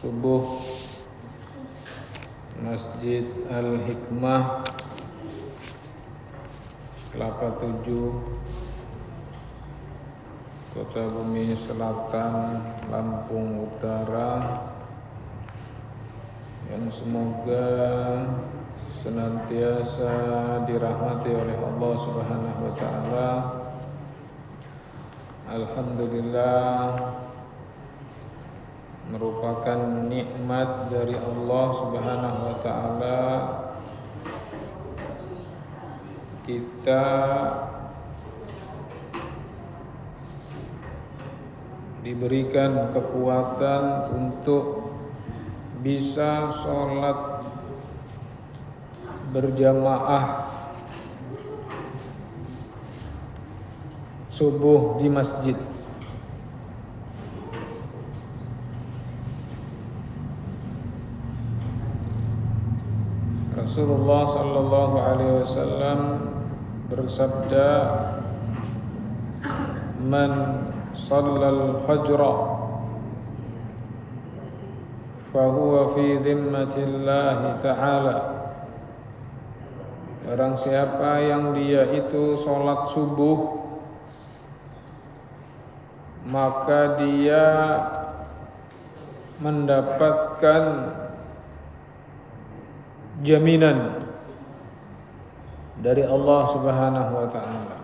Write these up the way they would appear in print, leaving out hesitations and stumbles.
subuh Masjid Al-Hikmah Kelapa 7 Kota Bumi Selatan, Lampung Utara, yang semoga senantiasa dirahmati oleh Allah Subhanahu wa taala. Alhamdulillah, merupakan nikmat dari Allah Subhanahu wa taala kita diberikan kekuatan untuk bisa sholat berjamaah subuh di masjid. Rasulullah sallallahu alaihi wasallam bersabda, "Man shallal fajra fahuwa fi dhimmatillahi ta'ala." Barang siapa yang dia itu sholat subuh, maka dia mendapatkan jaminan dari Allah Subhanahu wa taala.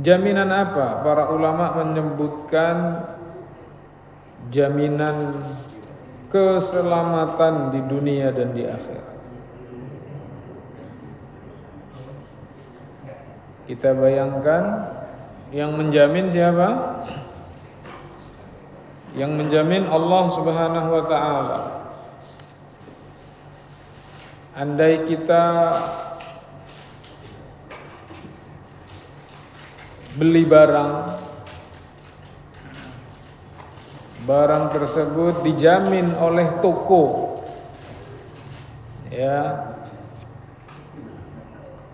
Jaminan apa? Para ulama menyebutkan jaminan keselamatan di dunia dan di akhirat. Kita bayangkan yang menjamin siapa? Yang menjamin Allah Subhanahu wa taala. Andai kita beli barang tersebut dijamin oleh toko, ya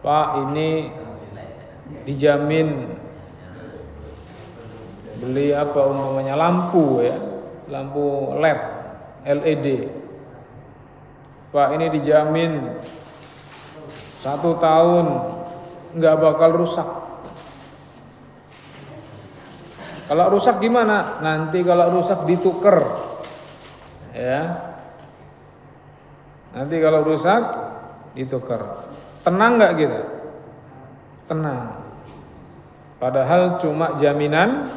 Pak, ini dijamin beli apa umpamanya lampu, ya lampu LED, Pak, ini dijamin 1 tahun nggak bakal rusak. Kalau rusak gimana? Nanti kalau rusak ditukar, ya. Nanti kalau rusak ditukar. Tenang nggak kita? Tenang. Padahal cuma jaminan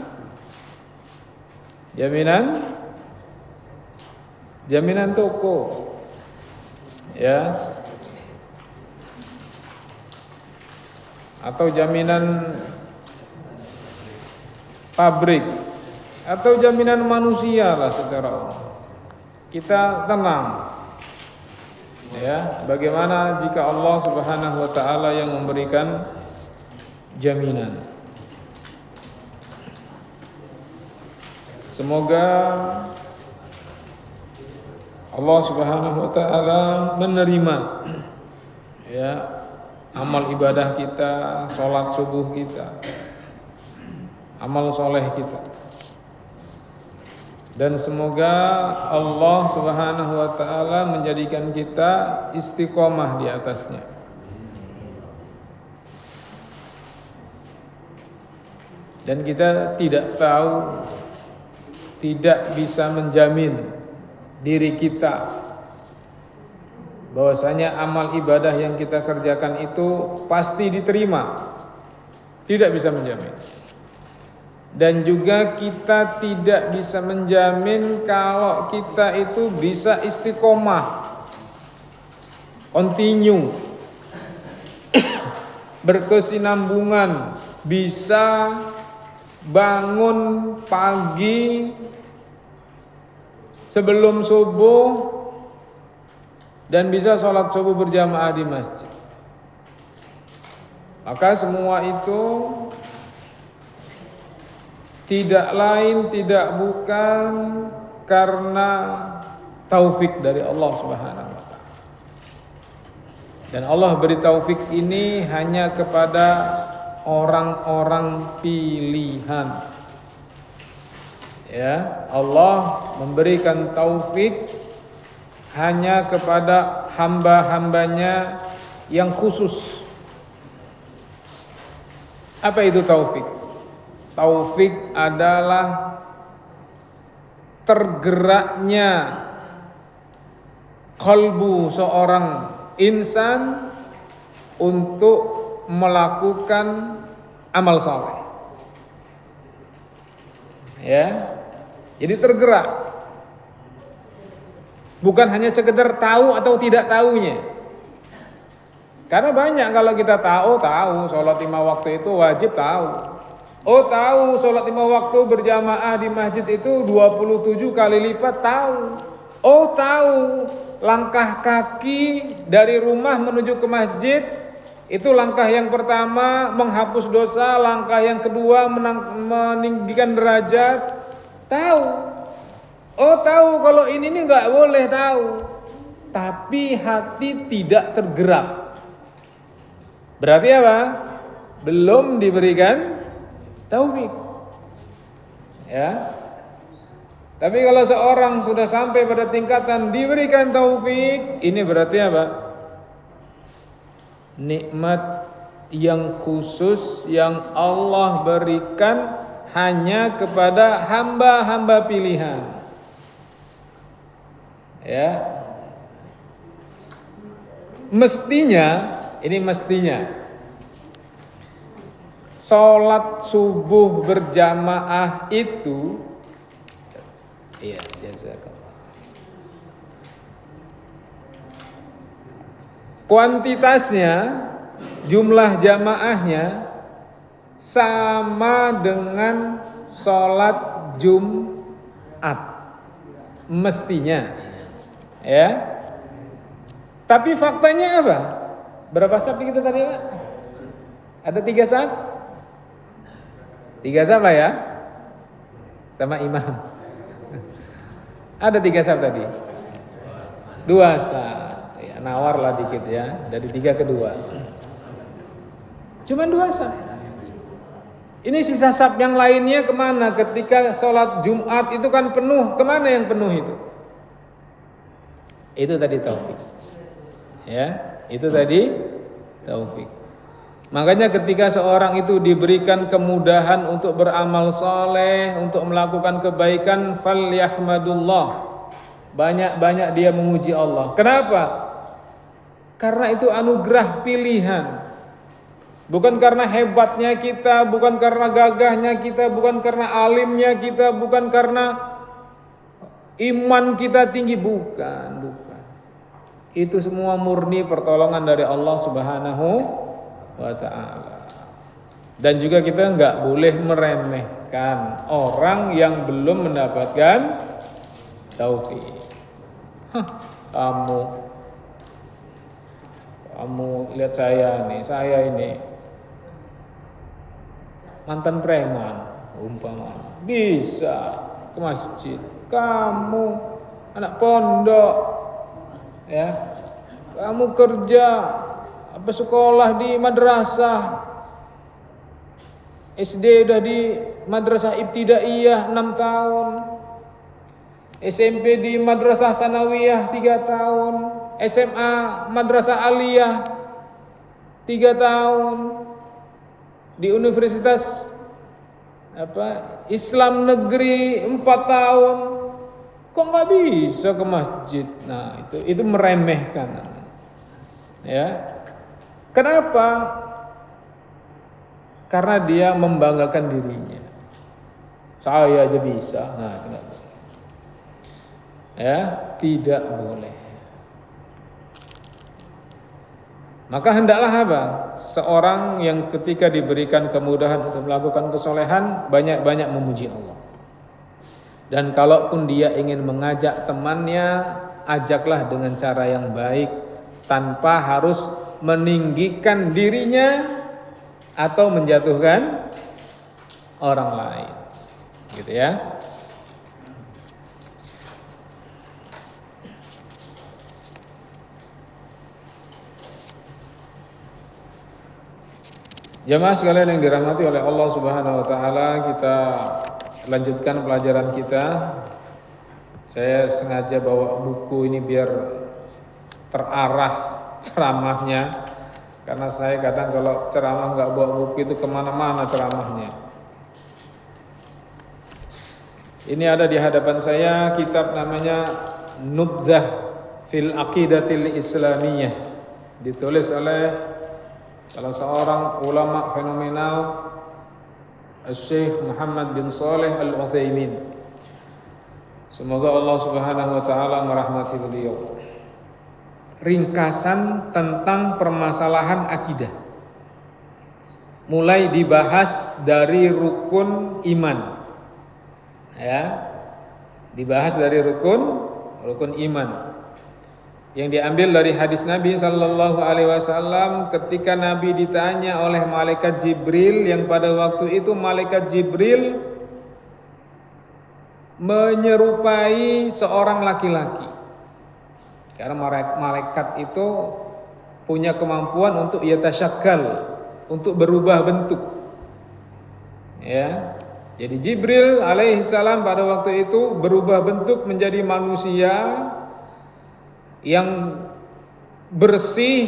toko, ya. Atau jaminan pabrik, atau jaminan manusia lah secara umum. Kita tenang, ya. Bagaimana jika Allah Subhanahu wa taala yang memberikan jaminan? Semoga Allah Subhanahu wa taala menerima, ya, amal ibadah kita, sholat subuh kita, amal soleh kita, dan semoga Allah Subhanahu wa taala menjadikan kita istiqomah di atasnya. Dan kita tidak tahu, tidak bisa menjamin diri kita bahwasanya amal ibadah yang kita kerjakan itu pasti diterima. Tidak bisa menjamin. Dan juga kita tidak bisa menjamin kalau kita itu bisa istiqomah, continue, berkesinambungan, bisa bangun pagi sebelum subuh dan bisa sholat subuh berjamaah di masjid. Maka semua itu tidak lain, tidak bukan karena taufik dari Allah Subhanahu wa taala. Dan Allah beri taufik ini hanya kepada orang-orang pilihan. Ya, Allah memberikan taufik hanya kepada hamba-hambanya yang khusus. Apa itu taufik? Taufik adalah tergeraknya kalbu seorang insan untuk melakukan amal saleh. Ya, jadi tergerak. Bukan hanya sekedar tahu atau tidak tahunya. Karena banyak kalau kita tahu sholat 5 waktu itu wajib tahu. Oh tahu sholat 5 waktu berjamaah di masjid itu 27 kali lipat tahu. Oh tahu langkah kaki dari rumah menuju ke masjid itu langkah yang pertama menghapus dosa, langkah yang kedua meninggikan derajat. Tahu. Oh tahu kalau ini nggak boleh tahu. Tapi hati tidak tergerak. Berarti apa? Belum diberikan taufik. Ya. Tapi kalau seorang sudah sampai pada tingkatan diberikan taufik, ini berarti apa? Nikmat yang khusus yang Allah berikan hanya kepada hamba-hamba pilihan. Ya. Mestinya sholat subuh berjamaah itu kuantitasnya, jumlah jamaahnya sama dengan sholat Jumat mestinya, ya. Tapi faktanya apa? Berapa saf kita tadi, Pak? Ada 3 saf? 3 saf lah ya, sama imam. Ada 3 saf tadi, 2 saf. Ya, nawar lah dikit ya, dari 3 ke 2. Cuman 2 saf. Ini sisa saf yang lainnya kemana? Ketika sholat Jumat itu kan penuh, kemana yang penuh itu? Itu tadi taufik. Ya, itu tadi taufik. Makanya ketika seorang itu diberikan kemudahan untuk beramal soleh, untuk melakukan kebaikan, falyahmadullah. Banyak-banyak dia memuji Allah. Kenapa? Karena itu anugerah pilihan. Bukan karena hebatnya kita, bukan karena gagahnya kita, bukan karena alimnya kita, bukan karena iman kita tinggi, bukan. Itu semua murni pertolongan dari Allah Subhanahu wa ta'ala. Dan juga kita enggak boleh meremehkan orang yang belum mendapatkan taufik. Kamu lihat saya ini mantan preman umpama, bisa ke masjid. Kamu anak pondok, ya, kamu kerja apa sekolah di madrasah SD, udah di madrasah ibtidaiyah 6 tahun, SMP di madrasah sanawiyah 3 tahun, SMA madrasah aliyah 3 tahun, di universitas Islam negeri 4 tahun. Kok nggak bisa ke masjid? Nah, itu meremehkan. Ya. Kenapa? Karena dia membanggakan dirinya. Saya aja bisa. Nah, itu nggak boleh. Ya, tidak boleh. Maka hendaklah apa? Seorang yang ketika diberikan kemudahan untuk melakukan kesolehan, banyak-banyak memuji Allah. Dan kalaupun dia ingin mengajak temannya, ajaklah dengan cara yang baik, tanpa harus meninggikan dirinya atau menjatuhkan orang lain. Gitu ya. Jamaah sekalian yang dirahmati oleh Allah Subhanahu wa taala, kita lanjutkan pelajaran kita. Saya sengaja bawa buku ini biar terarah ceramahnya, karena saya kadang kalau ceramah nggak bawa buku itu kemana-mana ceramahnya. Ini ada di hadapan saya kitab namanya Nubdzah fil Aqidatil Islamiyah, ditulis oleh salah seorang ulama fenomenal, Syekh Muhammad bin Shalih Al-Utsaimin. Semoga Allah Subhanahu wa taala merahmati beliau. Ringkasan tentang permasalahan akidah. Mulai dibahas dari rukun iman. Ya. Dibahas dari rukun iman. Yang diambil dari hadis Nabi sallallahu alaihi wasallam ketika Nabi ditanya oleh malaikat Jibril, yang pada waktu itu malaikat Jibril menyerupai seorang laki-laki. Karena malaikat itu punya kemampuan untuk yatasyakkal, untuk berubah bentuk. Ya. Jadi Jibril alaihi salam pada waktu itu berubah bentuk menjadi manusia yang bersih,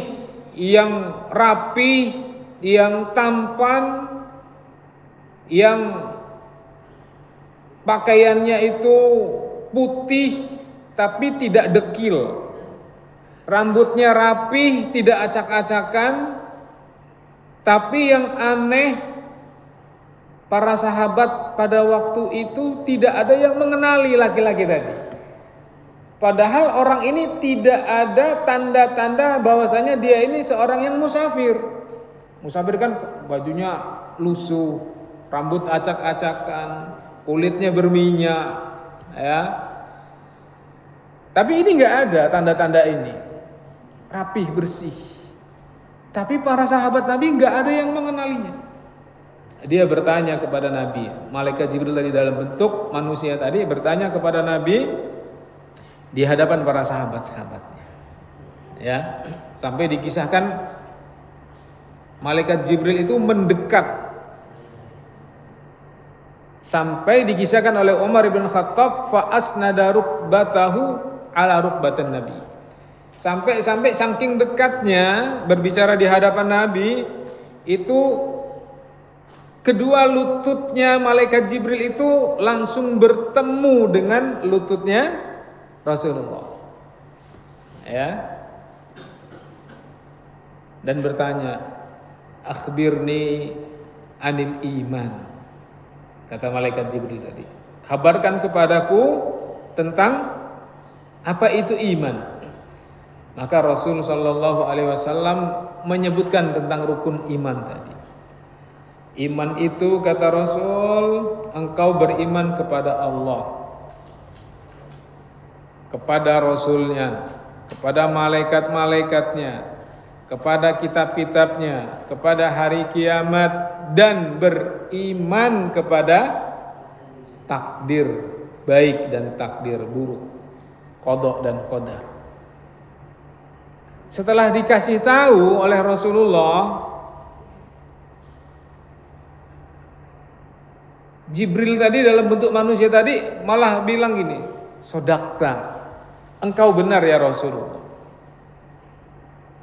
yang rapi, yang tampan, yang pakaiannya itu putih tapi tidak dekil. Rambutnya rapih, tidak acak-acakan. Tapi yang aneh, para sahabat pada waktu itu tidak ada yang mengenali laki-laki tadi. Padahal orang ini tidak ada tanda-tanda bahwasanya dia ini seorang yang musafir. Musafir kan bajunya lusuh, rambut acak-acakan, kulitnya berminyak, ya. Tapi ini nggak ada tanda-tanda ini, rapih bersih. Tapi para sahabat Nabi nggak ada yang mengenalinya. Dia bertanya kepada Nabi, malaikat Jibril tadi dalam bentuk manusia tadi bertanya kepada Nabi di hadapan para sahabat-sahabatnya. Ya, sampai dikisahkan malaikat Jibril itu mendekat. Sampai dikisahkan oleh Umar bin Khattab fa asnada rukbatahu ala rukbatan Nabi. Sampai saking dekatnya berbicara di hadapan Nabi, itu kedua lututnya malaikat Jibril itu langsung bertemu dengan lututnya Rasulullah. Ya. Dan bertanya, "Akhbirni anil iman." Kata malaikat Jibril tadi, kabarkan kepadaku tentang apa itu iman. Maka Rasul sallallahu alaihi wasallam menyebutkan tentang rukun iman tadi. Iman itu, kata Rasul, engkau beriman kepada Allah, kepada Rasulnya, kepada malaikat-malaikatnya, kepada kitab-kitabnya, kepada hari kiamat, dan beriman kepada takdir baik dan takdir buruk, qada dan qadar. Setelah dikasih tahu oleh Rasulullah, Jibril tadi dalam bentuk manusia tadi malah bilang gini, "Sodakta, engkau benar ya Rasulullah."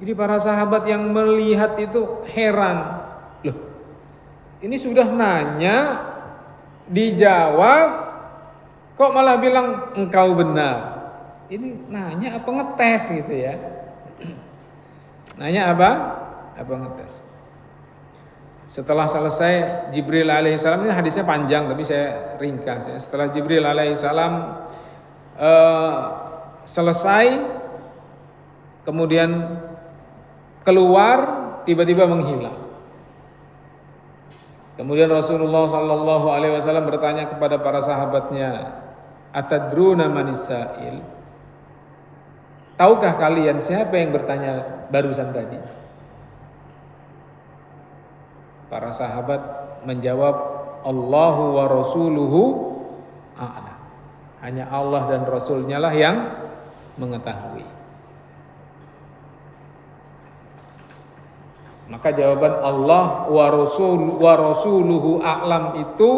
Jadi para sahabat yang melihat itu heran. Loh, ini sudah nanya, dijawab, kok malah bilang engkau benar. Ini nanya apa ngetes gitu ya. Nanya apa? Apa ngetes. Setelah selesai Jibril alaihissalam, ini hadisnya panjang tapi saya ringkas ya. Setelah Jibril alaihissalam selesai, kemudian keluar, tiba-tiba menghilang. Kemudian Rasulullah sallallahu alaihi wasallam bertanya kepada para sahabatnya, "Atadruna manis sa'il?" Tahukah kalian siapa yang bertanya barusan tadi? Para sahabat menjawab, "Allahu wa rasuluhu a'lam." Hanya Allah dan Rasulnya lah yang mengetahui. Maka jawaban Allah wa rasuluhu a'lam itu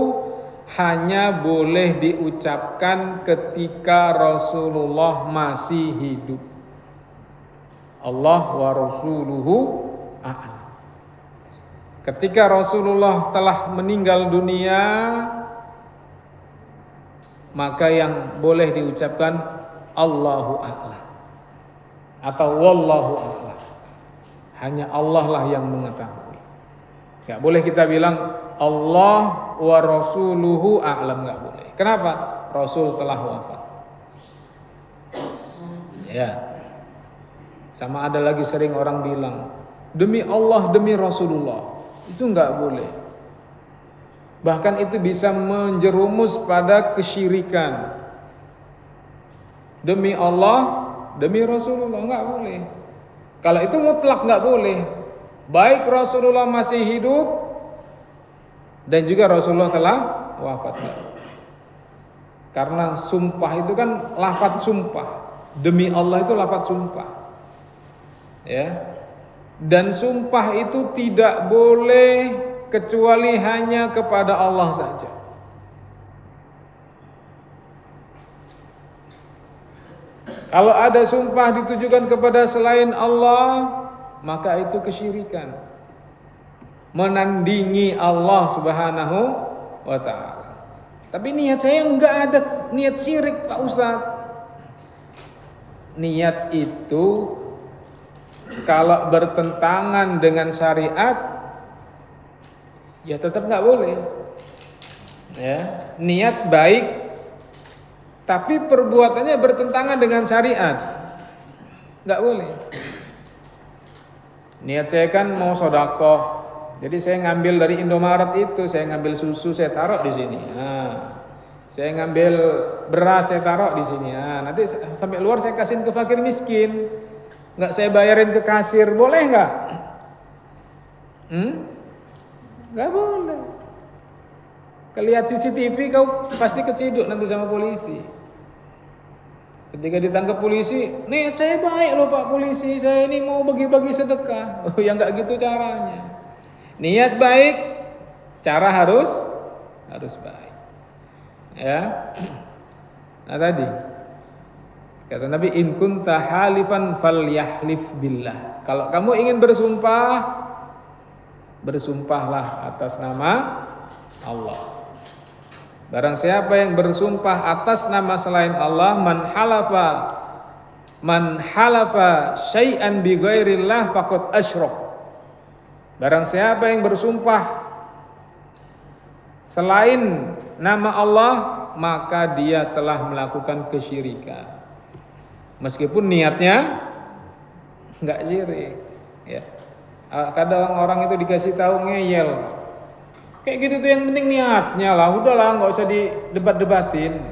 hanya boleh diucapkan ketika Rasulullah masih hidup. Allah wa rasuluhu a'lam. Ketika Rasulullah telah meninggal dunia, maka yang boleh diucapkan Allahu a'lam atau wallahu a'lam. Hanya Allah lah yang mengetahui. Gak boleh kita bilang Allah wa rasuluhu a'lam, gak boleh. Kenapa? Rasul telah wafat. Ya. Sama ada lagi sering orang bilang demi Allah, demi Rasulullah. Itu gak boleh. Bahkan itu bisa menjerumus pada kesyirikan. Demi Allah, demi Rasulullah, gak boleh. Kalau itu mutlak gak boleh. Baik Rasulullah masih hidup dan juga Rasulullah telah wafat. Karena sumpah itu kan lafaz sumpah. Demi Allah itu lafaz sumpah. Ya. Dan sumpah itu tidak boleh kecuali hanya kepada Allah saja. Kalau ada sumpah ditujukan kepada selain Allah, maka itu kesyirikan, menandingi Allah Subhanahu wa ta'ala. Tapi niat saya enggak ada niat syirik, Pak Ustadz. Niat itu kalau bertentangan dengan syariat, ya tetap enggak boleh. Ya, niat baik tapi perbuatannya bertentangan dengan syariat, enggak boleh. Niat saya kan mau sedekah, jadi saya ngambil dari Indomaret itu, saya ngambil susu, saya taruh di sini. Nah, saya ngambil beras, saya taruh di sini. Nah, nanti sampai luar saya kasihin ke fakir miskin, nggak saya bayarin ke kasir, boleh nggak? Nggak boleh. Kelihat CCTV kau pasti keciduk nanti sama polisi. Ketika ditangkap polisi, niat saya baik loh Pak polisi, saya ini mau bagi-bagi sedekah. Oh ya nggak gitu caranya. Niat baik, cara harus baik. Ya. Nah tadi kata Nabi, in kunta halifan falyahlif billah. Kalau kamu ingin bersumpah, bersumpahlah atas nama Allah. Barang siapa yang bersumpah atas nama selain Allah, man halafa syai'an bi ghairillah faqad asyrak. Barang siapa yang bersumpah selain nama Allah, maka dia telah melakukan kesyirikan. Meskipun niatnya enggak syirik, ya. Kadang orang itu dikasih tahu ngeyel. Kayak gitu tuh, yang penting niatnya lah, udahlah nggak usah didebat-debatin.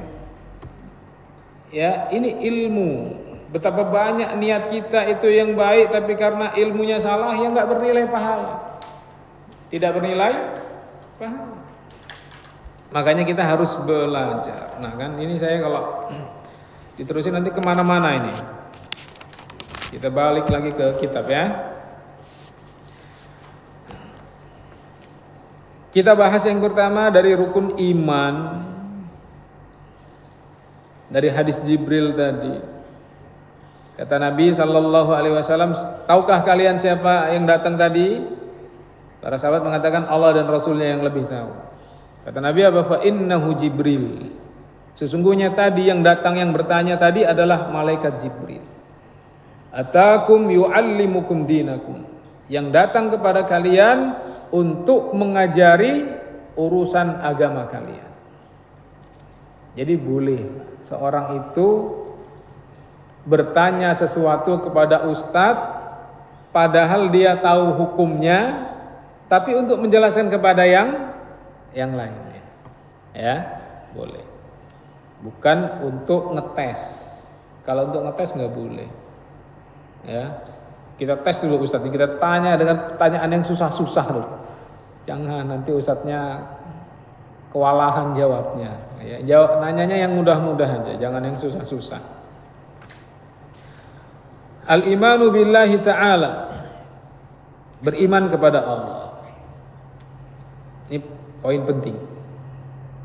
Ya, ini ilmu. Betapa banyak niat kita itu yang baik, tapi karena ilmunya salah, ya nggak bernilai pahala. Tidak bernilai pahala. Makanya kita harus belajar. Nah kan, ini saya kalau diterusin nanti kemana-mana ini. Kita balik lagi ke kitab ya. Kita bahas yang pertama dari rukun iman, dari hadis Jibril tadi. Kata Nabi SAW, tahukah kalian siapa yang datang tadi? Para sahabat mengatakan Allah dan Rasulnya yang lebih tahu. Kata Nabi apa? Fa innahu Jibril. Sesungguhnya tadi yang datang, yang bertanya tadi adalah malaikat Jibril. Atakum yu'allimukum dinakum. Yang datang kepada kalian untuk mengajari urusan agama kalian. Jadi boleh seorang itu bertanya sesuatu kepada ustadz padahal dia tahu hukumnya, tapi untuk menjelaskan kepada yang lainnya. Ya, boleh. Bukan untuk ngetes. Kalau untuk ngetes nggak boleh. Ya. Kita tes dulu ustadz, kita tanya dengan pertanyaan yang susah-susah dulu. Jangan nanti ustadznya kewalahan jawabnya. Ya, nanyanya yang mudah-mudah aja, jangan yang susah-susah. Al-imanu billahi ta'ala, beriman kepada Allah. Ini poin penting.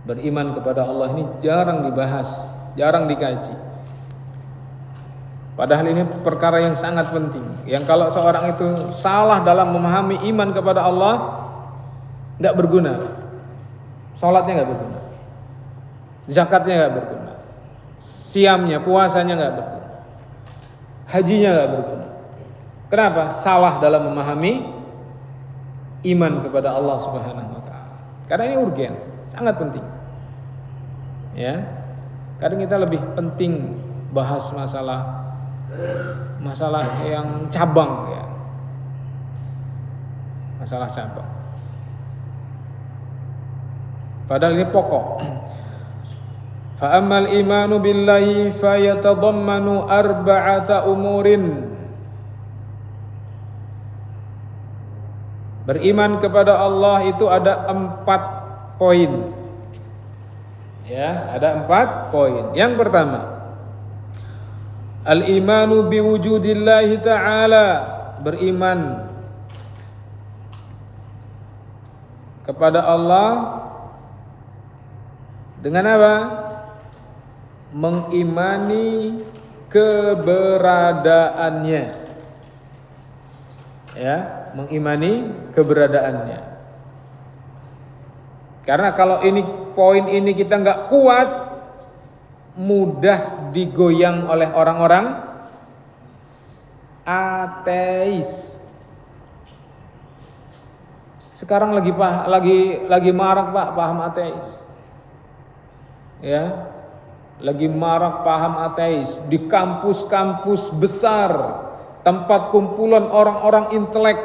Beriman kepada Allah ini jarang dibahas, jarang dikaji. Padahal ini perkara yang sangat penting. Yang kalau seorang itu salah dalam memahami iman kepada Allah, nggak berguna. Salatnya nggak berguna, zakatnya nggak berguna, siamnya, puasanya nggak berguna, hajinya nggak berguna. Kenapa? Salah dalam memahami iman kepada Allah Subhanahu wa taala. Karena ini urgen, sangat penting. Ya. Kadang kita lebih penting bahas masalah yang cabang, ya. Masalah cabang. Padahal ini pokok. Fa ammal imanu billahi fayatadammanu arba'ata umurin. Beriman kepada Allah itu ada 4 poin. Ya, ada 4 poin. Yang pertama, al-imanu biwujudillahi ta'ala, beriman kepada Allah dengan apa? Mengimani keberadaannya. Ya, mengimani keberadaannya. Karena kalau poin ini kita nggak kuat, mudah digoyang oleh orang-orang ateis. Sekarang lagi marak Pak paham ateis. Ya. Lagi marak paham ateis di kampus-kampus besar, tempat kumpulan orang-orang intelek,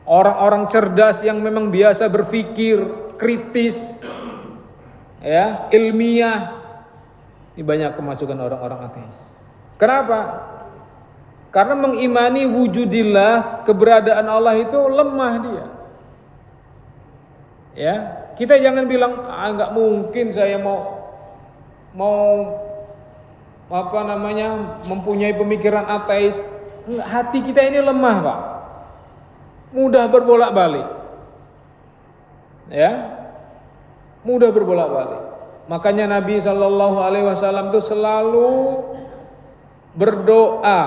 orang-orang cerdas yang memang biasa berpikir kritis, ya, ilmiah. Ini banyak kemasukan orang-orang ateis. Kenapa? Karena mengimani wujudillah, keberadaan Allah itu lemah dia. Ya, kita jangan bilang nggak mungkin saya mau mempunyai pemikiran ateis. Hati kita ini lemah, Pak. Mudah berbolak-balik. Ya. Mudah berbolak-balik. Makanya Nabi SAW itu selalu berdoa,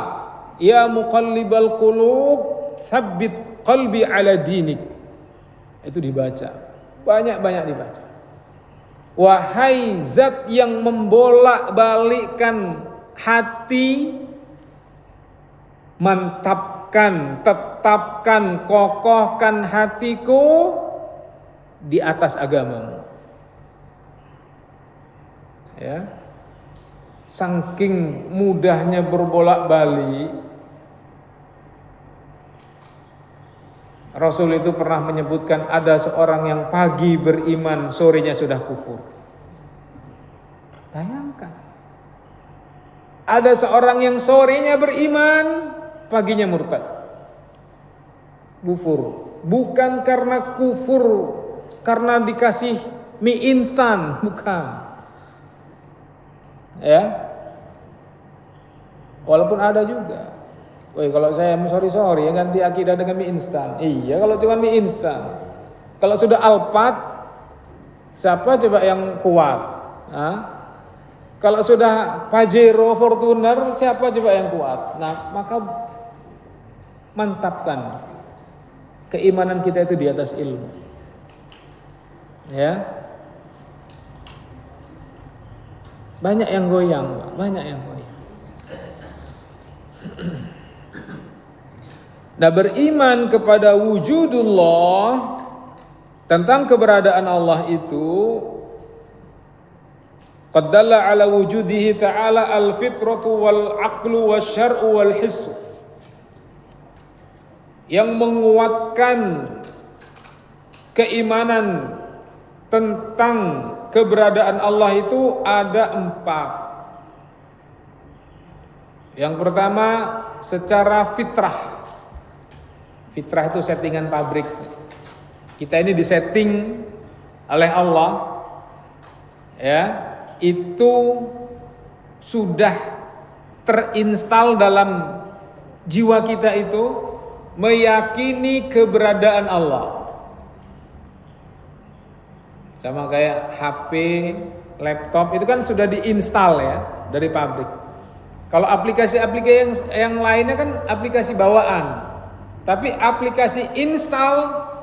ya muqallibal qulub, tsabbit qalbi ala dinik. Itu dibaca. Banyak-banyak dibaca. Wahai zat yang membolak-balikkan hati, mantapkan, tetapkan, kokohkan hatiku di atas agamamu. Ya. Saking mudahnya berbolak-balik, Rasul itu pernah menyebutkan ada seorang yang pagi beriman, sorenya sudah kufur. Bayangkan. Ada seorang yang sorenya beriman, paginya murtad. Kufur. Bukan karena kufur karena dikasih mie instan, bukan. Ya. Walaupun ada juga. Woi, kalau saya sorry ya ganti akidah dengan mie instan. Iya, kalau cuma mie instan. Kalau sudah Alphard, siapa coba yang kuat? Hah? Kalau sudah Pajero, Fortuner, siapa coba yang kuat? Nah, maka mantapkan keimanan kita itu di atas ilmu. Ya. Banyak yang goyang, Pak. Banyak yang goyang. Nah, beriman kepada wujudullah, tentang keberadaan Allah itu, qad dalla ala wujudihi ta'ala al-fitratu wal aqlu wasyar'u wal hissu. Yang menguatkan keimanan tentang keberadaan Allah itu ada 4. Yang pertama, secara fitrah. Fitrah itu settingan pabrik. Kita ini disetting oleh Allah, ya, itu sudah terinstal dalam jiwa kita itu meyakini keberadaan Allah. Sama kayak HP, laptop itu kan sudah diinstal ya dari pabrik. Kalau aplikasi-aplikasi yang lainnya kan aplikasi bawaan. Tapi aplikasi install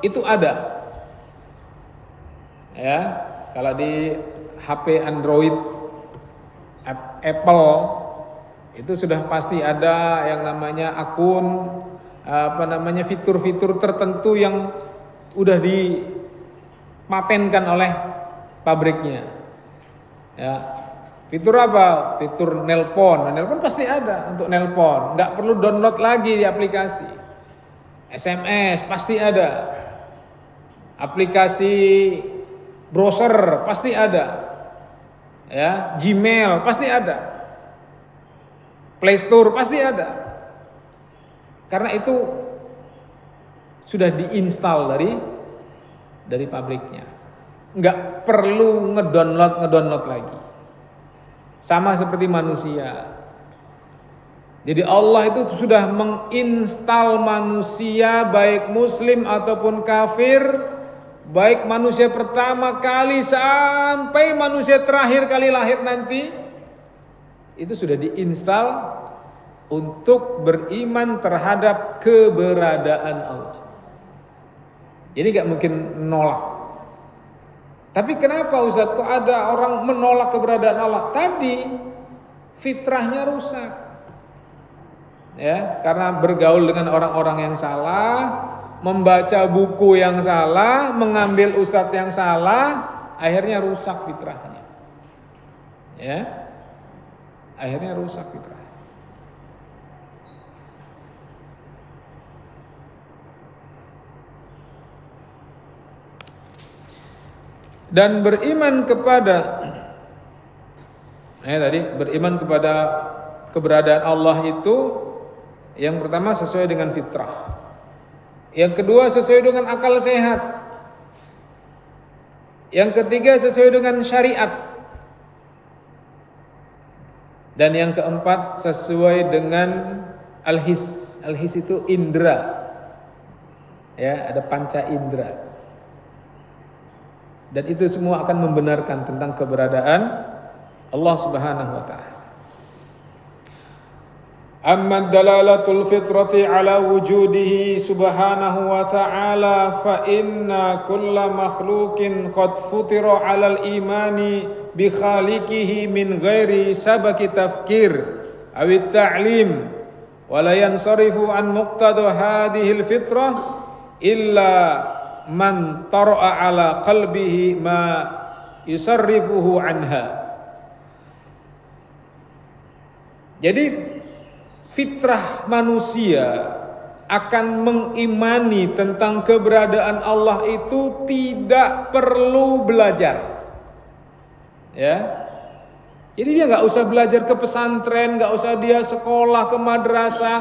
itu ada. Ya, kalau di HP Android, Apple itu sudah pasti ada yang namanya akun, fitur-fitur tertentu yang udah dipatenkan oleh pabriknya. Ya, fitur apa? Fitur nelpon. Nelpon pasti ada untuk nelpon, nggak perlu download lagi di aplikasi. SMS pasti ada. Aplikasi browser pasti ada. Ya, Gmail pasti ada. Play Store pasti ada. Karena itu sudah diinstal dari pabriknya. Nggak perlu ngedownload lagi. Sama seperti manusia. Jadi Allah itu sudah menginstal manusia baik muslim ataupun kafir, baik manusia pertama kali sampai manusia terakhir kali lahir nanti, itu sudah diinstal untuk beriman terhadap keberadaan Allah. Jadi gak mungkin menolak. Tapi kenapa Ustaz kok ada orang menolak keberadaan Allah? Tadi fitrahnya rusak. Ya, karena bergaul dengan orang-orang yang salah, membaca buku yang salah, mengambil ustadz yang salah, akhirnya rusak fitrahnya. Ya. Akhirnya rusak fitrah. Dan beriman kepada beriman kepada keberadaan Allah itu yang pertama sesuai dengan fitrah. Yang kedua sesuai dengan akal sehat. Yang ketiga sesuai dengan syariat. Dan yang keempat sesuai dengan al-his. Al-his itu indra. Ya, ada panca indra. Dan itu semua akan membenarkan tentang keberadaan Allah Subhanahu wa taala. Amma dalalatul fitrati ala wujudihi subhanahu wa ta'ala fa inna kulla makhluqin qad futira ala al-imani bi khaliqihi min ghairi sabaki tafkir aw at-ta'lim wa la yansarifu an muqtada hadhihi al-fitrah illa man tara'a ala qalbihi ma yusarrifuhu anha. Jadi fitrah manusia akan mengimani tentang keberadaan Allah itu tidak perlu belajar. Ya. Jadi dia nggak usah belajar ke pesantren, nggak usah dia sekolah ke madrasah.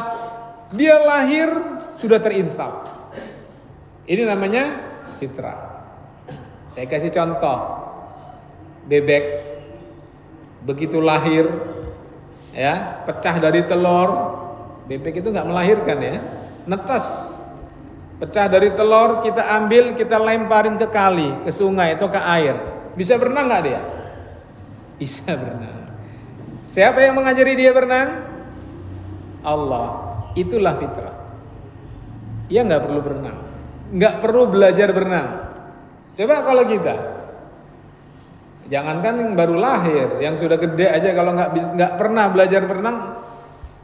Dia lahir sudah terinstal. Ini namanya fitrah. Saya kasih contoh. Bebek begitu lahir, ya, pecah dari telur. Bebek itu nggak melahirkan ya, netes. Pecah dari telur, kita ambil, kita lemparin ke kali, ke sungai atau ke air. Bisa berenang nggak dia? Bisa berenang. Siapa yang mengajari dia berenang? Allah. Itulah fitrah. Ia nggak perlu berenang, nggak perlu belajar berenang. Coba kalau kita, jangankan yang baru lahir, yang sudah gede aja kalau nggak pernah belajar berenang,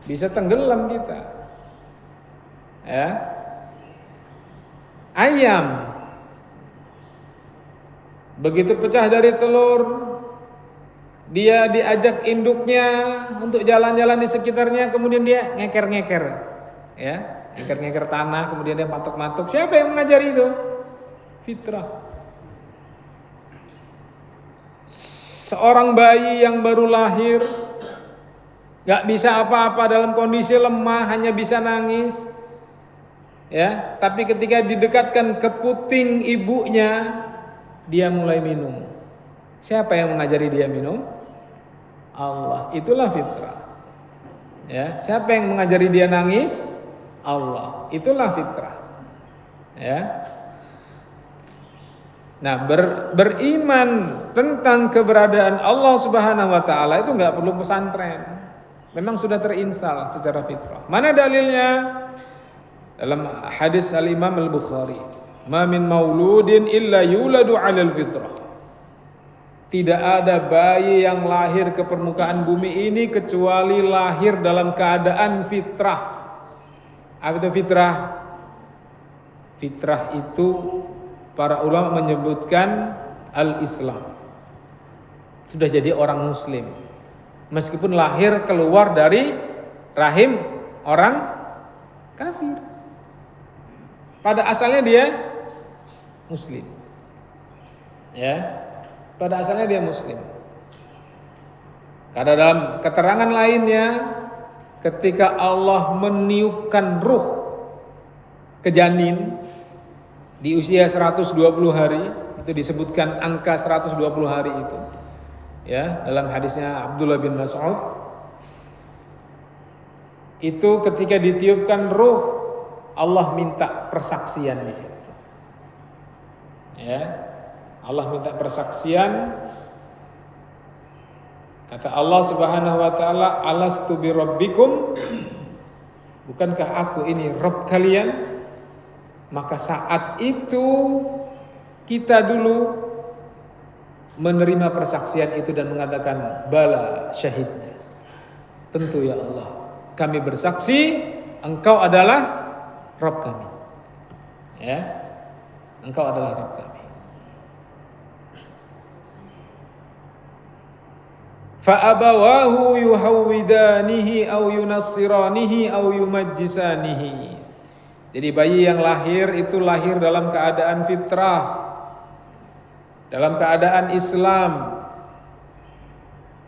bisa tenggelam kita. Ya. Ayam begitu pecah dari telur, dia diajak induknya untuk jalan-jalan di sekitarnya, kemudian dia ngeker-ngeker, ya, ngeker-ngeker tanah, kemudian dia matuk-matuk. Siapa yang mengajari itu? Fitrah. Seorang bayi yang baru lahir, gak bisa apa-apa, dalam kondisi lemah, hanya bisa nangis, ya. Tapi ketika didekatkan ke puting ibunya, dia mulai minum. Siapa yang mengajari dia minum? Allah. Itulah fitrah. Ya. Siapa yang mengajari dia nangis? Allah. Itulah fitrah. Ya. Nah, beriman tentang keberadaan Allah Subhanahu wa taala itu enggak perlu pesantren. Memang sudah terinstal secara fitrah. Mana dalilnya? Dalam hadis Al-Imam Al-Bukhari, "Ma min mauludin illa yuladu 'alal fitrah." Tidak ada bayi yang lahir ke permukaan bumi ini kecuali lahir dalam keadaan fitrah. Apa itu fitrah? Fitrah itu para ulama menyebutkan al-Islam. Sudah jadi orang muslim. Meskipun lahir keluar dari rahim orang kafir. Pada asalnya dia muslim. Ya. Pada asalnya dia muslim. Karena dalam keterangan lainnya, ketika Allah meniupkan ruh ke janin di usia 120 hari, itu disebutkan angka 120 hari itu. Ya, dalam hadisnya Abdullah bin Mas'ud, itu ketika ditiupkan ruh, Allah minta persaksian di situ. Ya. Allah minta persaksian. Kata Allah Subhanahu wa taala, "Alastu bi rabbikum?" Bukankah aku ini Rabb kalian? Maka saat itu kita dulu menerima persaksian itu dan mengatakan, "Bala syahidna." Tentu ya Allah, kami bersaksi Engkau adalah Rabb kami. Ya. Engkau adalah Rabb kami. Fa'abawahu yuhawwidanihi au yunassiranihi au yumajjisanihi. Jadi bayi yang lahir itu lahir dalam keadaan fitrah, dalam keadaan Islam,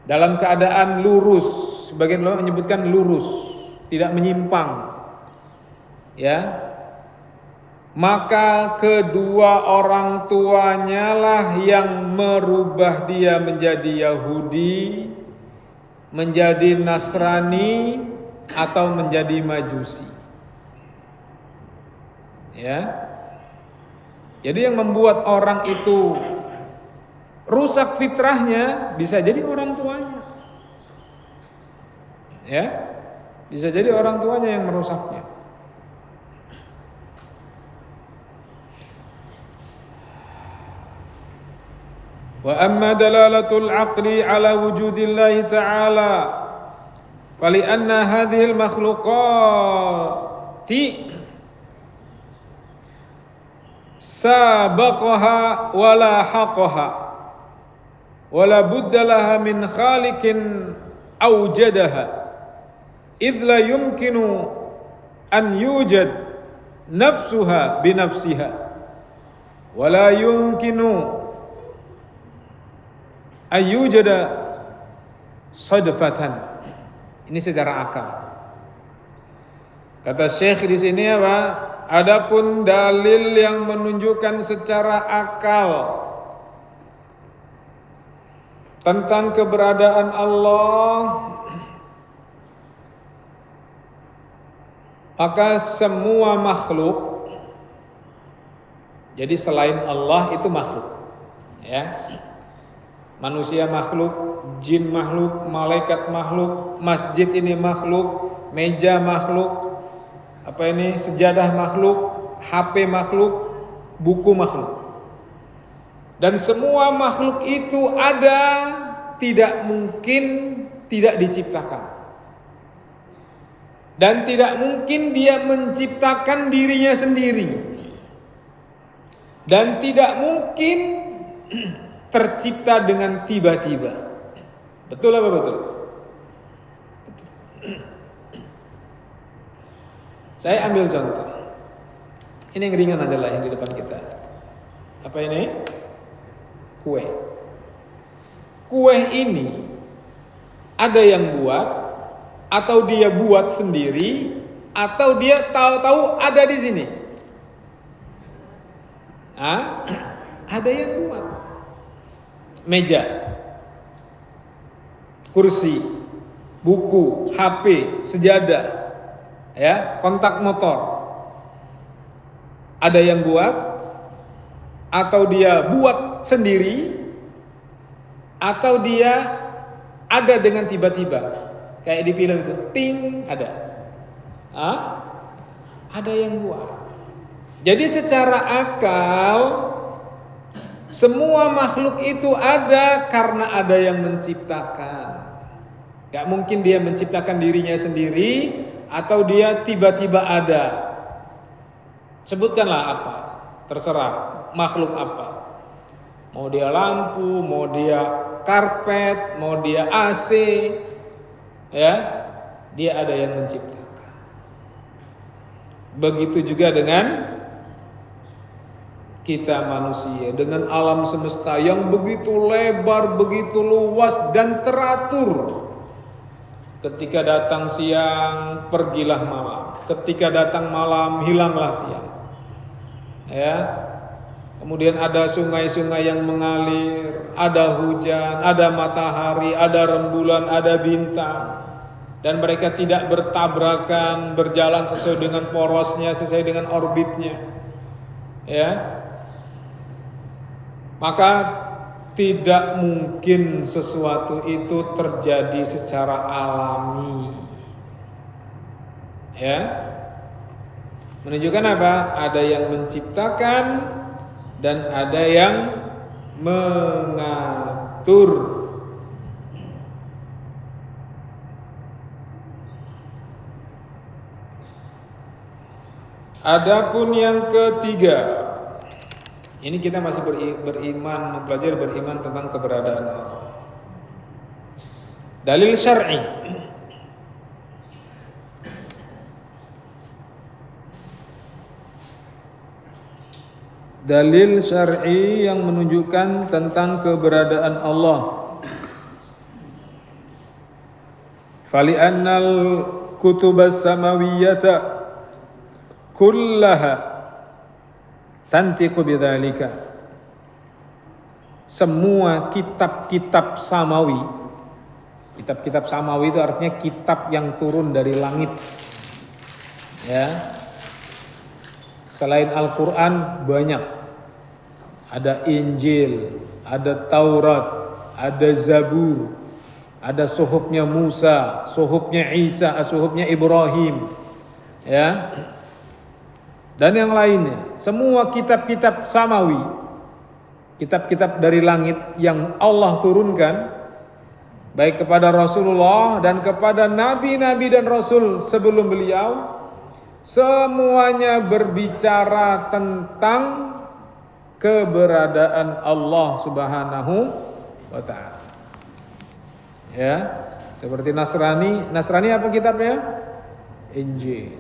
dalam keadaan lurus. Sebagian ulama menyebutkan lurus, tidak menyimpang. Ya. Maka kedua orang tuanya lah yang merubah dia menjadi Yahudi, menjadi Nasrani, atau menjadi Majusi. Ya. Jadi yang membuat orang itu rusak fitrahnya bisa jadi orang tuanya. Ya. Bisa jadi orang tuanya yang merusaknya. Wa amma dalalatul aqli ala wujudillahi ta'ala fali anna hadhil makhluqati sabaqaha wala haqaha wala budda laha min khaliqin awjadaha idh la yumkinu an yujad nafsuha binafsiha wala yumkinu ayyujada sadfatan. Ini secara akal. Kata Syekh di sini apa? Adapun dalil yang menunjukkan secara akal tentang keberadaan Allah, maka semua makhluk, jadi selain Allah itu makhluk, ya. Manusia makhluk, jin makhluk, malaikat makhluk, masjid ini makhluk, meja makhluk, sejadah makhluk, HP makhluk, buku makhluk. Dan semua makhluk itu ada, tidak mungkin tidak diciptakan. Dan tidak mungkin dia menciptakan dirinya sendiri. Dan tidak mungkin tercipta dengan tiba-tiba. Betul apa betul? Saya ambil contoh. Ini yang ringan adalah yang di depan kita. Apa ini? Kue. Kue ini ada yang buat, atau dia buat sendiri, atau dia tahu-tahu ada di sini. Ada yang buat. Meja, kursi, buku, HP, sejadah, ya, kontak motor. Ada yang buat, atau dia buat sendiri, atau dia ada dengan tiba-tiba. Kayak di film itu, ting, ada. Ada yang buat. Jadi secara akal semua makhluk itu ada karena ada yang menciptakan. Gak mungkin dia menciptakan dirinya sendiri atau dia tiba-tiba ada. Sebutkanlah apa, terserah makhluk apa. Mau dia lampu, mau dia karpet, mau dia AC, ya, dia ada yang menciptakan. Begitu juga dengan kita manusia, dengan alam semesta yang begitu lebar, begitu luas dan teratur. Ketika datang siang, pergilah malam. Ketika datang malam, hilanglah siang. Ya. Kemudian ada sungai-sungai yang mengalir, ada hujan, ada matahari, ada rembulan, ada bintang. Dan mereka tidak bertabrakan, berjalan sesuai dengan porosnya, sesuai dengan orbitnya. Ya. Maka tidak mungkin sesuatu itu terjadi secara alami. Ya. Menunjukkan apa? Ada yang menciptakan dan ada yang mengatur. Adapun yang ketiga, ini kita masih beriman, mempelajari beriman tentang keberadaan Allah. Dalil syar'i. Dalil syar'i yang menunjukkan tentang keberadaan Allah. Fali annal kutubas samawiyyata kullaha tantiqu bidzalika. Semua kitab-kitab samawi. Kitab-kitab samawi itu artinya kitab yang turun dari langit. Ya. Selain Al-Qur'an banyak. Ada Injil, ada Taurat, ada Zabur, ada suhufnya Musa, suhufnya Isa, suhufnya Ibrahim. Ya. Dan yang lainnya, semua kitab-kitab samawi, kitab-kitab dari langit yang Allah turunkan, baik kepada Rasulullah dan kepada nabi-nabi dan rasul sebelum beliau, semuanya berbicara tentang keberadaan Allah Subhanahu wa ta'ala. Ya, seperti Nasrani apa kitabnya? Injil.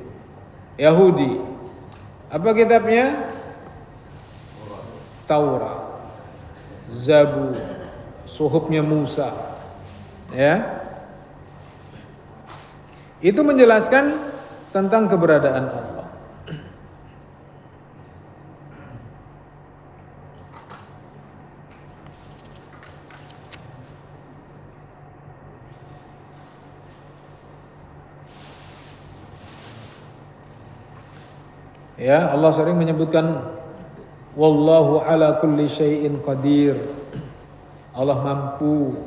Yahudi, apa kitabnya? Taurat, Zabur, suhufnya Musa. Ya. Itu menjelaskan tentang keberadaan Allah. Ya, Allah sering menyebutkan wallahu ala kulli syai'in qadir. Allah mampu.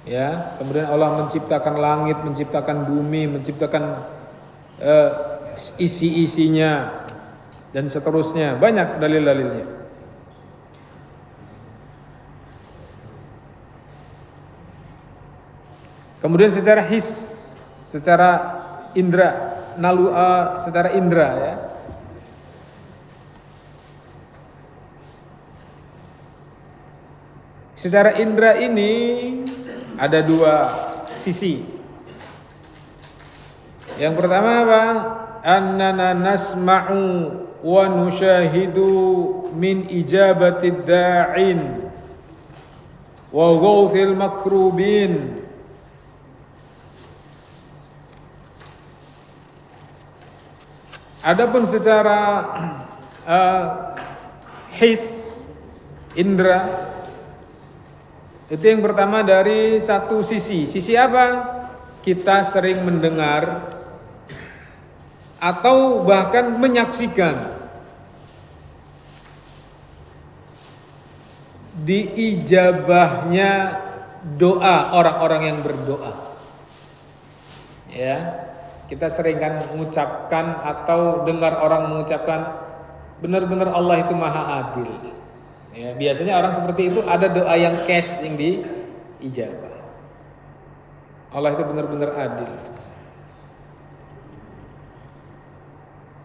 Ya, kemudian Allah menciptakan langit, menciptakan bumi, menciptakan isi-isinya dan seterusnya. Banyak dalil-dalilnya. Kemudian secara his, secara indra, secara indra, ya. Secara indra ini ada dua sisi. Yang pertama apa? Annana nasma'u wa nushahidu min ijabatid da'in wa ghawthil makrubin. Adapun secara his, indra, itu yang pertama dari satu sisi. Sisi apa? Kita sering mendengar atau bahkan menyaksikan diijabahnya doa orang-orang yang berdoa. Ya, kita sering kan mengucapkan atau dengar orang mengucapkan benar-benar Allah itu maha adil. Ya, biasanya orang seperti itu ada doa yang cash yang diijabah. Allah itu benar-benar adil.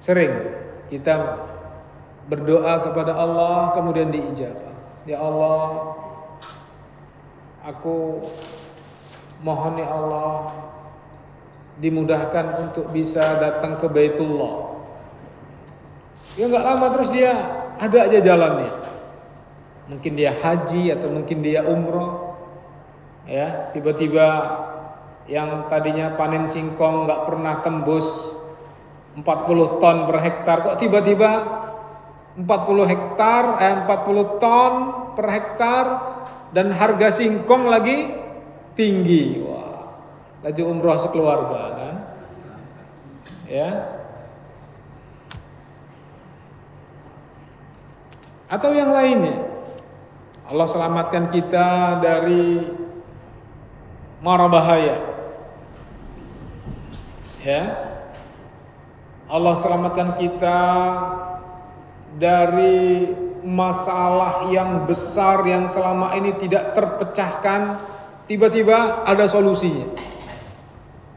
Sering kita berdoa kepada Allah kemudian diijabah. Ya Allah, aku mohon ya Allah dimudahkan untuk bisa datang ke Baitullah. Ya nggak lama terus dia ada aja jalannya. Mungkin dia haji atau mungkin dia umroh. Ya, tiba-tiba yang tadinya panen singkong nggak pernah tembus 40 ton per hektar, kok tiba-tiba 40 ton per hektar dan harga singkong lagi tinggi. Wah, laju umroh sekeluarga kan? Ya. Atau yang lainnya. Allah selamatkan kita dari mara bahaya. Ya. Allah selamatkan kita dari masalah yang besar yang selama ini tidak terpecahkan, tiba-tiba ada solusinya.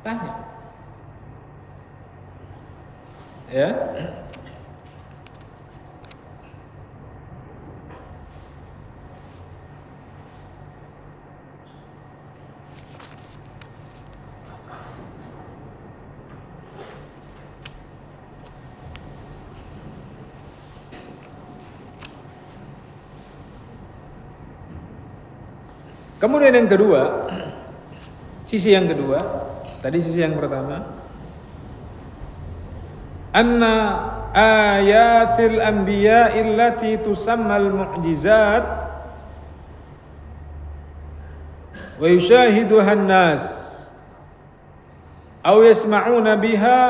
Tanya. Ya. Kemudian yang kedua, sisi yang kedua, tadi sisi yang pertama, anna ayatil anbiya illati tusammal mu'jizat wa yushahiduha an-nas aw yasma'una biha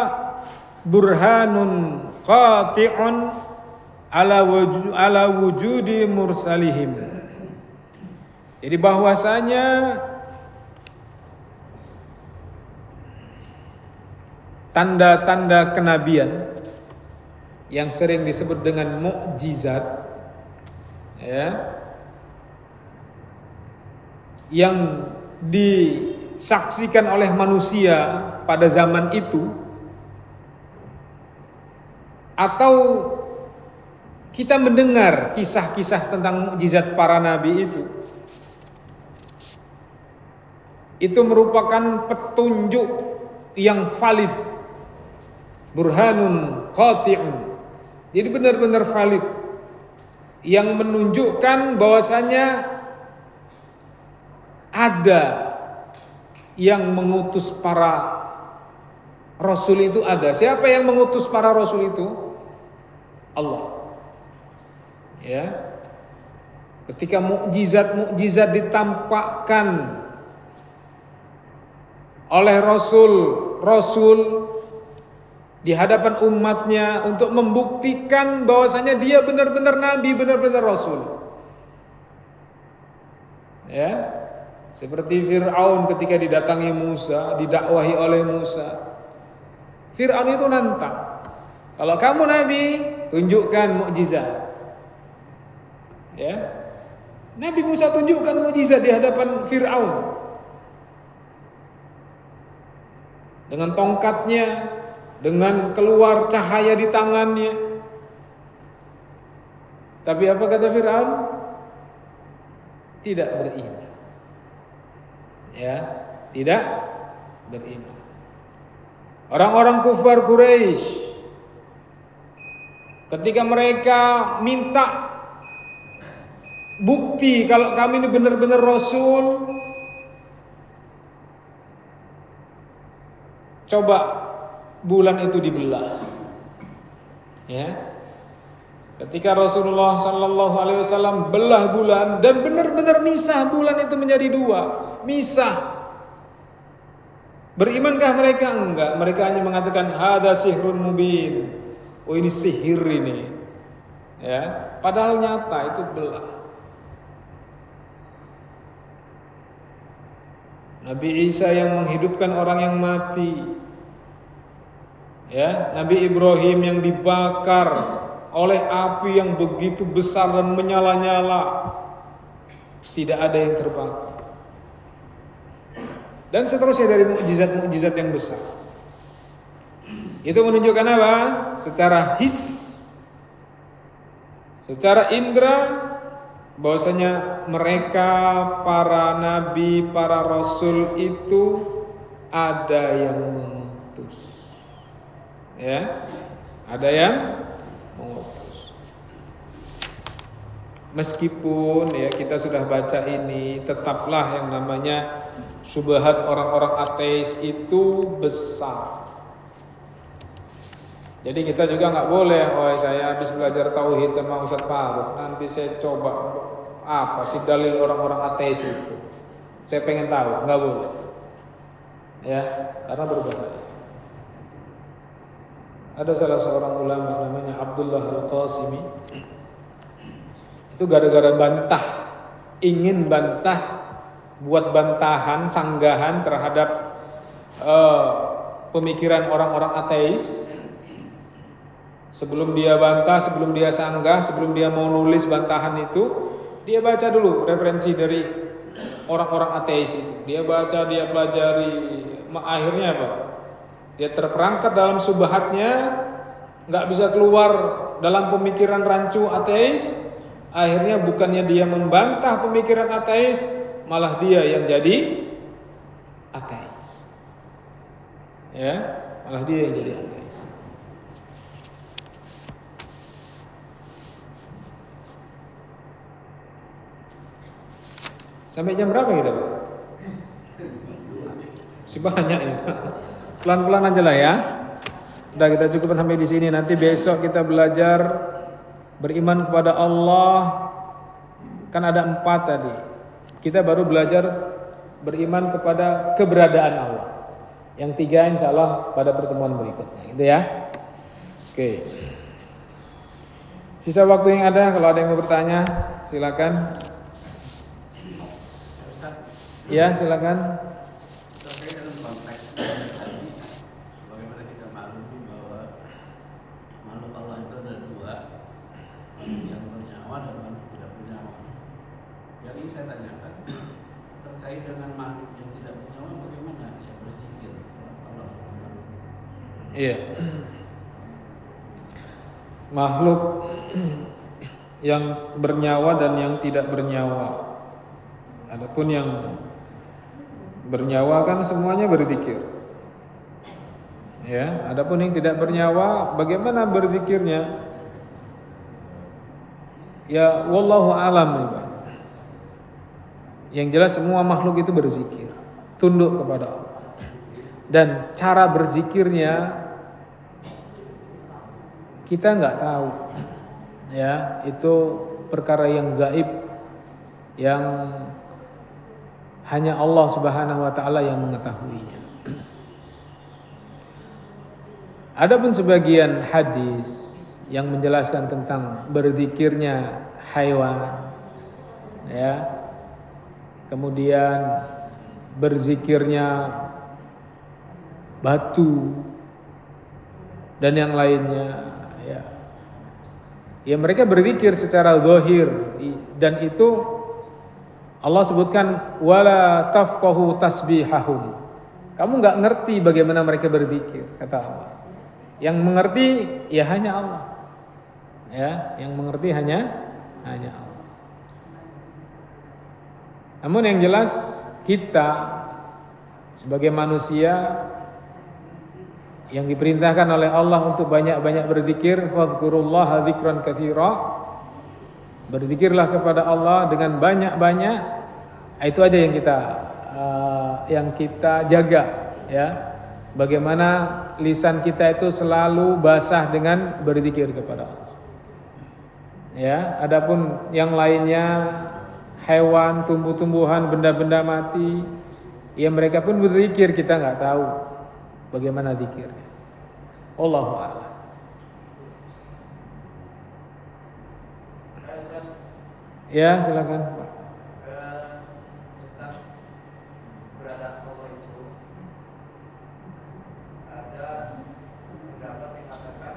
burhanun qati'un ala wujudi mursalihim. Jadi bahwasanya tanda-tanda kenabian yang sering disebut dengan mukjizat, ya, yang disaksikan oleh manusia pada zaman itu, atau kita mendengar kisah-kisah tentang mukjizat para nabi itu merupakan petunjuk yang valid, burhanun qati'un. Jadi benar-benar valid, yang menunjukkan bahwasanya ada yang mengutus para rasul itu ada. Siapa yang mengutus para rasul itu? Allah. Ya. Ketika mukjizat ditampakkan oleh Rasul di hadapan umatnya untuk membuktikan bahwasanya dia benar-benar nabi, benar-benar rasul. Ya. Seperti Fir'aun ketika didatangi Musa, didakwahi oleh Musa. Fir'aun itu nantang. Kalau kamu nabi, tunjukkan mukjizat. Ya. Nabi Musa tunjukkan mukjizat di hadapan Fir'aun. Dengan tongkatnya, dengan keluar cahaya di tangannya. Tapi apa kata Fir'aun? Tidak beriman. Ya, tidak beriman. Orang-orang kufar Quraisy ketika mereka minta bukti kalau kami ini benar-benar rasul, coba bulan itu dibelah. Ya. Ketika Rasulullah sallallahu alaihi wasallam belah bulan dan benar-benar misah bulan itu menjadi dua, misah. Berimankah mereka? Enggak. Mereka hanya mengatakan hada sihrun mubin. Oh, ini sihir ini. Ya, padahal nyata itu belah. Nabi Isa yang menghidupkan orang yang mati, ya, Nabi Ibrahim yang dibakar oleh api yang begitu besar dan menyala-nyala, tidak ada yang terbakar. Dan seterusnya dari mukjizat-mukjizat yang besar. Itu menunjukkan apa? Secara his, secara indera, bahwasanya mereka para nabi, para rasul itu ada yang mengutus. Ya, ada yang mengutus. Meskipun ya kita sudah baca ini, tetaplah yang namanya syubhat orang-orang ateis itu besar. Jadi kita juga nggak boleh, oh saya habis belajar tauhid sama Ustaz Faruk, nanti saya coba apa sih dalil orang-orang ateis itu. Saya pengen tahu, nggak boleh. Ya, karena berbahaya. Ada salah seorang ulama namanya Abdullah Al-Qasimi. Itu gara-gara bantah, ingin bantah, buat bantahan, sanggahan terhadap pemikiran orang-orang ateis. Sebelum dia bantah, sebelum dia sanggah, sebelum dia mau nulis bantahan itu, dia baca dulu referensi dari orang-orang ateis itu. Dia baca, dia pelajari, akhirnya apa? Dia terperangkap dalam subhatnya, nggak bisa keluar dalam pemikiran rancu ateis. Akhirnya bukannya dia membantah pemikiran ateis, malah dia yang jadi ateis. Ya, malah dia yang jadi ateis. Sampai jam berapa kita, Pak? Si banyak ya. Pelan-pelan aja lah ya. Udah kita cukupkan sampai di sini. Nanti besok kita belajar beriman kepada Allah. Kan ada 4 tadi. Kita baru belajar beriman kepada keberadaan Allah. Yang 3 insya Allah pada pertemuan berikutnya. Gitu ya. Oke. Sisa waktu yang ada, kalau ada yang mau bertanya, silakan. Ya, silakan. Terkait dengan konteks tadi, bagaimana kita maklumi bahwa makhluk Allah itu ada 2, yang bernyawa dan makhluk tidak bernyawa. Yang ini saya tanyakan terkait dengan makhluk yang tidak bernyawa, bagaimana dia berzikir Allah SWT? Iya. Makhluk yang bernyawa dan yang tidak bernyawa. Adapun yang bernyawa kan semuanya berzikir. Ya, adapun yang tidak bernyawa bagaimana berzikirnya? Ya wallahu alam ya, Pak. Yang jelas semua makhluk itu berzikir, tunduk kepada Allah. Dan cara berzikirnya kita nggak tahu. Ya, itu perkara yang gaib yang hanya Allah Subhanahu wa taala yang mengetahuinya. Adapun sebagian hadis yang menjelaskan tentang berzikirnya hewan, ya, kemudian berzikirnya batu dan yang lainnya, ya mereka berzikir secara zahir dan itu Allah sebutkan wala tafqahu tasbihahum. Kamu enggak ngerti bagaimana mereka berzikir, kata Allah. Yang mengerti ya hanya Allah. Ya, yang mengerti hanya Allah. Namun yang jelas kita sebagai manusia yang diperintahkan oleh Allah untuk banyak-banyak berzikir, fadhkurullaha dzikran katsira. Berzikirlah kepada Allah dengan banyak-banyak. Itu aja yang kita jaga, ya. Bagaimana lisan kita itu selalu basah dengan berzikir kepada Allah. Ya, adapun yang lainnya hewan, tumbuh-tumbuhan, benda-benda mati, ya mereka pun berzikir, kita nggak tahu bagaimana zikirnya. Wallahu a'lam. Ya, silakan, Pak. Berarti keberadaan Allah itu ada pendapat yang mengatakan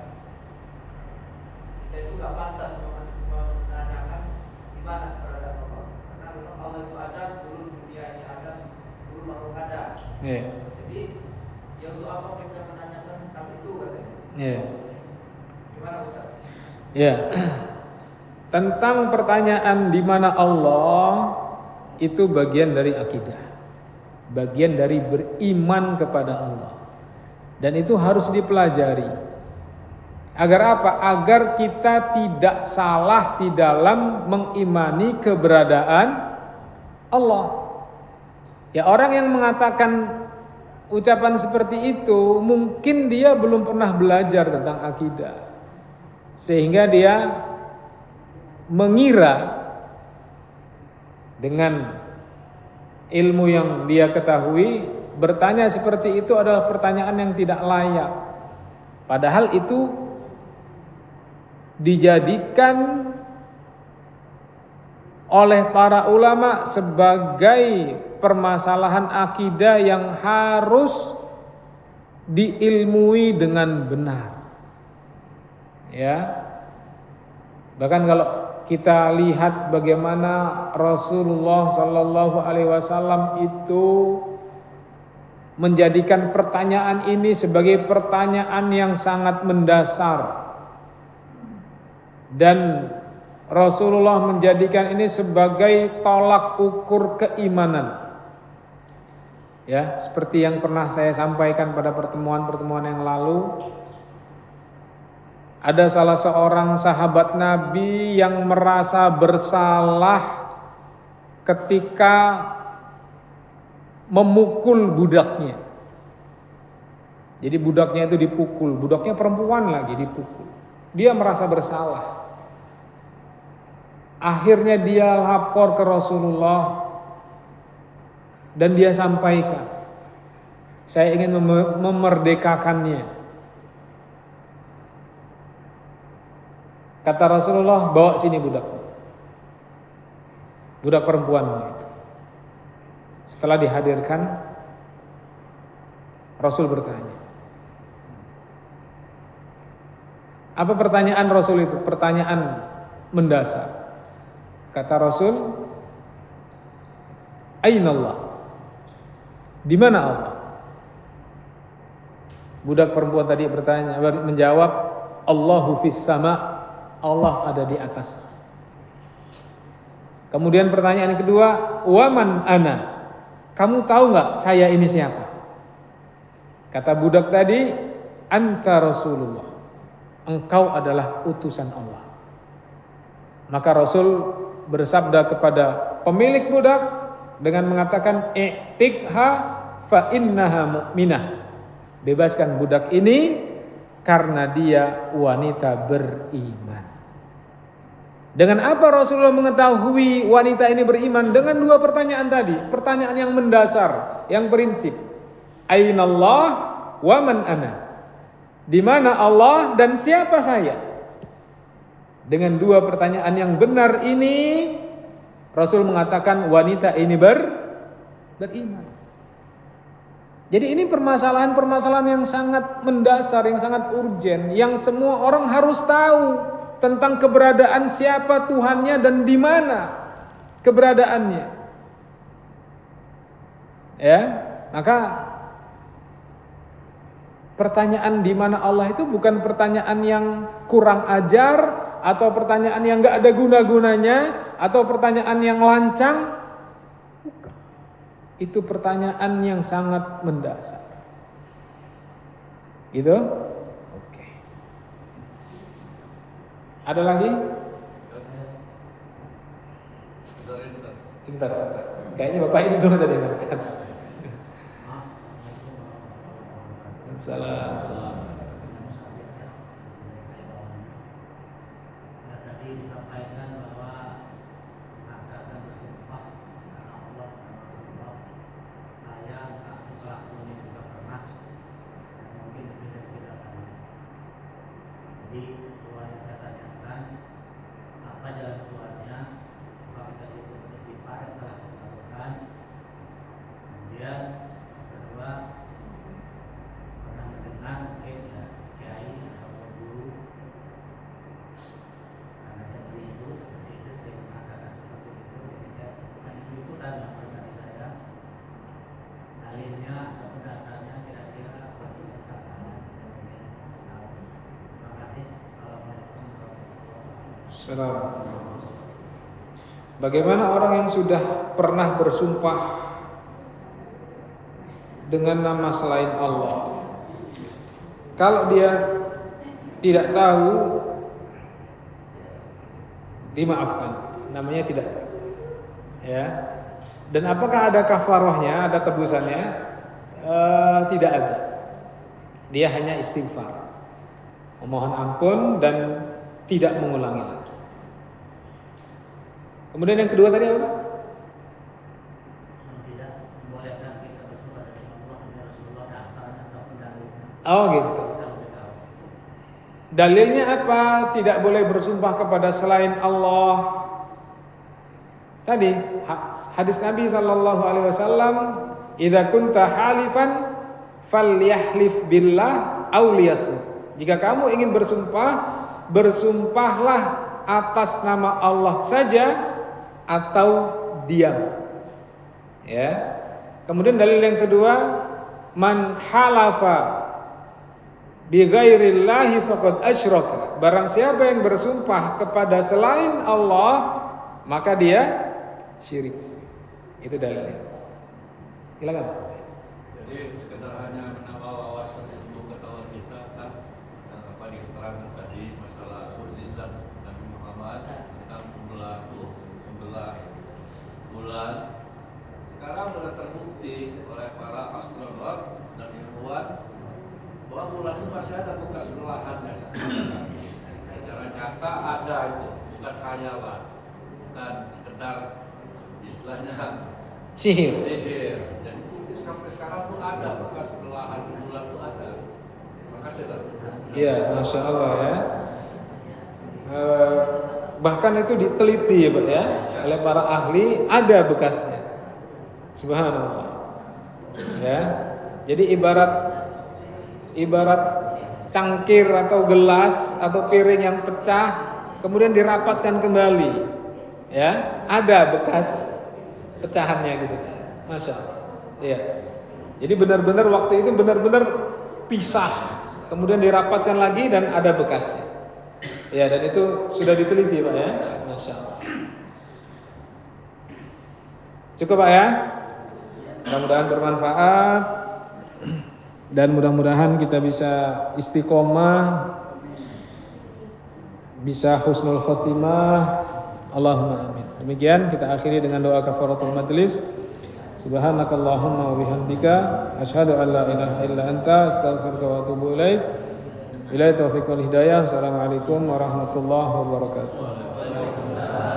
kita itu nggak pantas menanyakan di mana keberadaan Allah, karena memang Allah itu ada sebelum dunia ini ada, sebelum makhluk ada. Jadi ya untuk apa kita menanyakan hal itu katanya? Gimana Ustaz? Tentang pertanyaan di mana Allah itu bagian dari akidah, bagian dari beriman kepada Allah, dan itu harus dipelajari. Agar apa? Agar kita tidak salah di dalam mengimani keberadaan Allah. Ya, orang yang mengatakan ucapan seperti itu mungkin dia belum pernah belajar tentang akidah, sehingga dia mengira dengan ilmu yang dia ketahui bertanya seperti itu adalah pertanyaan yang tidak layak. Padahal itu dijadikan oleh para ulama sebagai permasalahan akidah yang harus diilmui dengan benar. Ya. Bahkan kalau kita lihat bagaimana Rasulullah Shallallahu Alaihi Wasallam itu menjadikan pertanyaan ini sebagai pertanyaan yang sangat mendasar, dan Rasulullah menjadikan ini sebagai tolak ukur keimanan. Ya, seperti yang pernah saya sampaikan pada pertemuan-pertemuan yang lalu, ada salah seorang sahabat Nabi yang merasa bersalah ketika memukul budaknya. Jadi budaknya itu dipukul, budaknya perempuan lagi dipukul. Dia merasa bersalah. Akhirnya dia lapor ke Rasulullah dan dia sampaikan, saya ingin memerdekakannya. Kata Rasulullah, bawa sini budaknya, budak perempuannya itu. Setelah dihadirkan, Rasul bertanya. Apa pertanyaan Rasul itu? Pertanyaan mendasar. Kata Rasul, Aina Allah? Di mana Allah? Budak perempuan tadi bertanya, menjawab, Allahu fis sama. Allah ada di atas. Kemudian pertanyaan kedua, waman ana? Kamu tahu nggak saya ini siapa? Kata budak tadi, anta Rasulullah. Engkau adalah utusan Allah. Maka Rasul bersabda kepada pemilik budak dengan mengatakan, i'tikha fa innaha mu'minah. Bebaskan budak ini karena dia wanita beriman. Dengan apa Rasulullah mengetahui wanita ini beriman? Dengan dua pertanyaan tadi. Pertanyaan yang mendasar, yang prinsip. Ainallah wa man ana? Di mana Allah dan siapa saya? Dengan dua pertanyaan yang benar ini, Rasul mengatakan wanita ini beriman. Jadi ini permasalahan-permasalahan yang sangat mendasar, yang sangat urgen, yang semua orang harus tahu tentang keberadaan siapa Tuhannya dan di mana keberadaannya. Ya, maka pertanyaan di mana Allah itu bukan pertanyaan yang kurang ajar atau pertanyaan yang enggak ada guna-gunanya atau pertanyaan yang lancang. Bukan. Itu pertanyaan yang sangat mendasar. Gitu? Oke. Ada lagi? Sebentar. Kayaknya Bapak ini dulu tadi makan. Assalamualaikum. Tadi disampaikan bahwa Anda akan bersumpah karena Allah dan Rasulullah. Saya aku selaku ini juga pernah, mungkin tidak tahu. Jadi setelah yang saya tanyakan, apa jalan keluarnya? Kalau kita ikut istighfar yang telah kita lakukan, kemudian Bagaimana orang yang sudah pernah bersumpah dengan nama selain Allah, kalau dia tidak tahu, dimaafkan, namanya tidak tahu. Ya. Dan apakah ada kafarahnya, ada tebusannya? Tidak ada. Dia hanya istighfar, memohon ampun dan tidak mengulangi lagi. Kemudian yang kedua tadi apa? Tidak membolehkan kita bersumpah dengan Allah dan Rasulullah asalnya ataupun dalilnya. Oh gitu. Dalilnya apa? Tidak boleh bersumpah kepada selain Allah. Tadi hadis Nabi sallallahu alaihi wasallam, "Idza kunta halifan falyahlif billah aw liyasmut." Jika kamu ingin bersumpah, bersumpahlah atas nama Allah saja atau diam. Ya. Kemudian dalil yang kedua, man halafa bi ghairillahi faqad asyraka. Barang siapa yang bersumpah kepada selain Allah, maka dia syirik. Itu dalilnya. Silakan. Jadi sekedar hanya menambah wawasan ilmu pengetahuan kita kan, apa di keterangan tadi masalah mukjizat Nabi Muhammad tentang membelah bulan. Sekarang sudah terbukti oleh para astrolog dan ilmuwan bahwa bulan itu masih ada bekas belahannya. Secara nyata ada itu, bukan khayalan, bukan sekedar istilahnya Sihir. Dan itu sampai sekarang tuh ada bekas belahan bulan tuh ada. Makasih Dok. Iya, masya Allah ya. Bahkan itu diteliti ya Pak ya, oleh para ahli, ada bekasnya. Subhanallah. Ya. Jadi ibarat cangkir atau gelas atau piring yang pecah kemudian dirapatkan kembali. Ya, ada bekas pecahannya gitu. Masya Allah. Iya. Jadi benar-benar waktu itu benar-benar pisah, kemudian dirapatkan lagi dan ada bekasnya. Ya, dan itu sudah diteliti Pak ya. Masya Allah. Cukup Pak ya. Mudah-mudahan bermanfaat dan mudah-mudahan kita bisa istiqomah, bisa husnul khotimah. Allahumma amin. Demikian kita akhiri dengan doa kafaratul majlis. Subhanakallahumma wa bihamdika asyhadu an la ilaha illa anta astaghfiruka wa atubu ilaik. Billahi taufiq wal hidayah. Assalamualaikum warahmatullahi wabarakatuh.